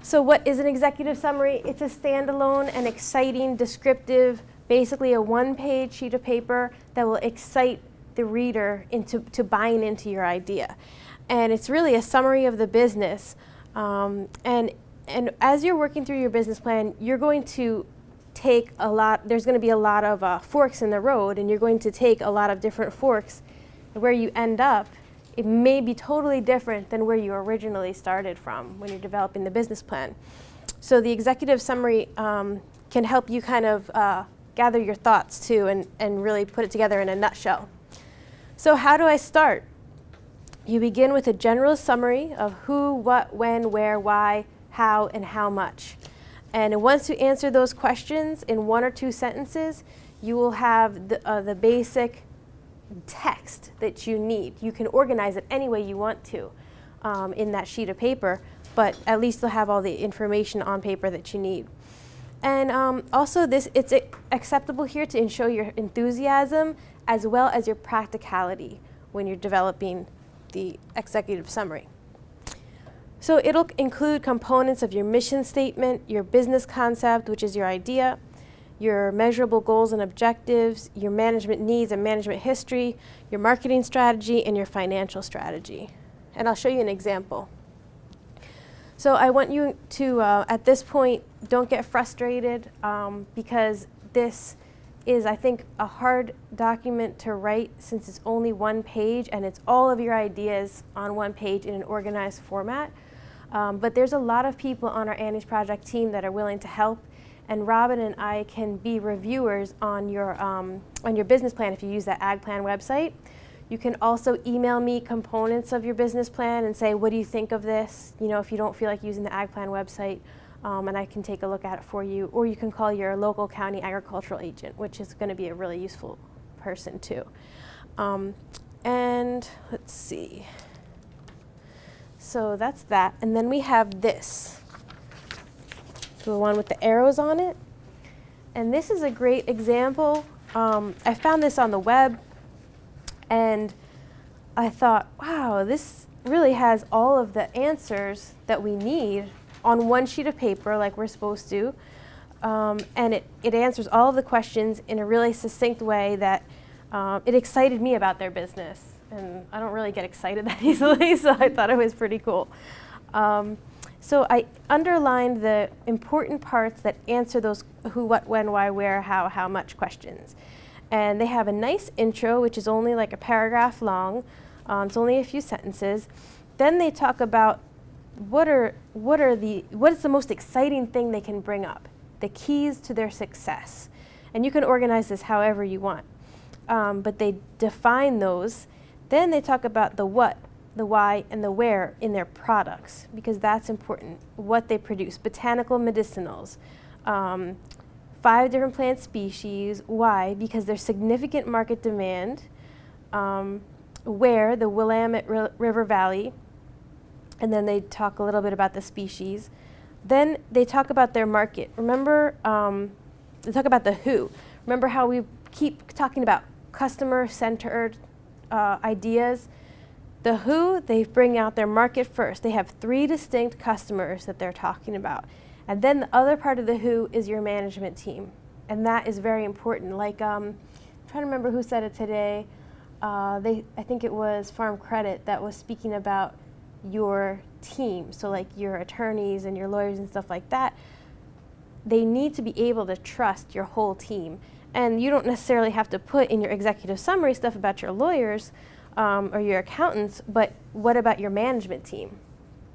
So what is an executive summary? It's a standalone and exciting, descriptive, basically a one-page sheet of paper that will excite the reader into buying into your idea. And it's really a summary of the business. And as you're working through your business plan, you're going to take there's going to be a lot of forks in the road, and you're going to take a lot of different forks. Where you end up, it may be totally different than where you originally started from when you're developing the business plan. So the executive summary can help you kind of gather your thoughts too and really put it together in a nutshell. So how do I start? You begin with a general summary of who, what, when, where, why, how, and how much. And once you answer those questions in 1 or 2 sentences, you will have the basic text that you need. You can organize it any way you want to in that sheet of paper, but at least you'll have all the information on paper that you need. And also it's acceptable here to show your enthusiasm as well as your practicality when you're developing the executive summary. So it'll include components of your mission statement, your business concept, which is your idea, your measurable goals and objectives, your management needs and management history, your marketing strategy, and your financial strategy. And I'll show you an example. So I want you to, at this point, don't get frustrated because this is, I think, a hard document to write since it's only 1 page and it's all of your ideas on 1 page in an organized format. But there's a lot of people on our Annie's Project team that are willing to help, and Robin and I can be reviewers on your business plan if you use that Ag Plan website. You can also email me components of your business plan and say, what do you think of this? You know, if you don't feel like using the Ag Plan website, and I can take a look at it for you. Or you can call your local county agricultural agent, which is going to be a really useful person too. And let's see. So that's that. And then we have this, the one with the arrows on it. And this is a great example. I found this on the web, and I thought, wow, this really has all of the answers that we need on 1 sheet of paper like we're supposed to. And it answers all of the questions in a really succinct way that it excited me about their business. And I don't really get excited that easily, so I thought it was pretty cool. So I underlined the important parts that answer those who, what, when, why, where, how much questions. And they have a nice intro, which is only like a paragraph long. It's only a few sentences. Then they talk about what is the most exciting thing they can bring up, the keys to their success. And you can organize this however you want. But they define those. Then they talk about the what, the why, and the where in their products, because that's important, what they produce, botanical medicinals, 5 different plant species. Why? Because there's significant market demand. Where? The Willamette River Valley. And then they talk a little bit about the species. Then they talk about their market. Remember, they talk about the who. Remember how we keep talking about customer-centered ideas? The who, they bring out their market first. They have 3 distinct customers that they're talking about. And then the other part of the who is your management team. And that is very important. Like, I'm trying to remember who said it today. I think it was Farm Credit that was speaking about your team. So like your attorneys and your lawyers and stuff like that. They need to be able to trust your whole team. And you don't necessarily have to put in your executive summary stuff about your lawyers or your accountants, but what about your management team?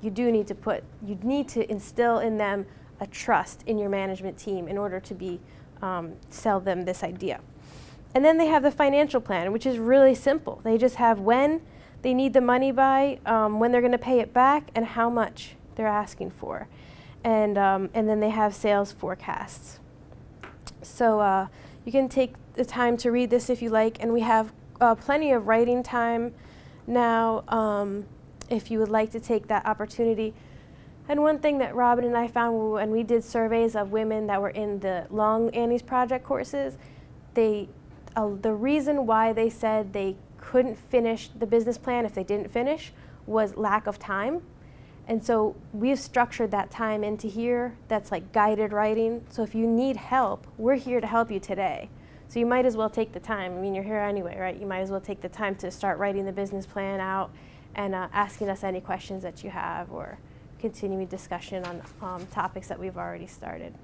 You need to instill in them a trust in your management team in order to sell them this idea. And then they have the financial plan, which is really simple. They just have when they need the money by, when they're going to pay it back, and how much they're asking for. And then they have sales forecasts. So you can take the time to read this if you like, and we have plenty of writing time now if you would like to take that opportunity. And one thing that Robin and I found when we did surveys of women that were in the long Annie's Project courses, the reason why they said they couldn't finish the business plan if they didn't finish was lack of time. And so we've structured that time into here. That's like guided writing. So if you need help, we're here to help you today. So you might as well take the time. I mean, you're here anyway, right? You might as well take the time to start writing the business plan out and asking us any questions that you have, or continuing discussion on topics that we've already started.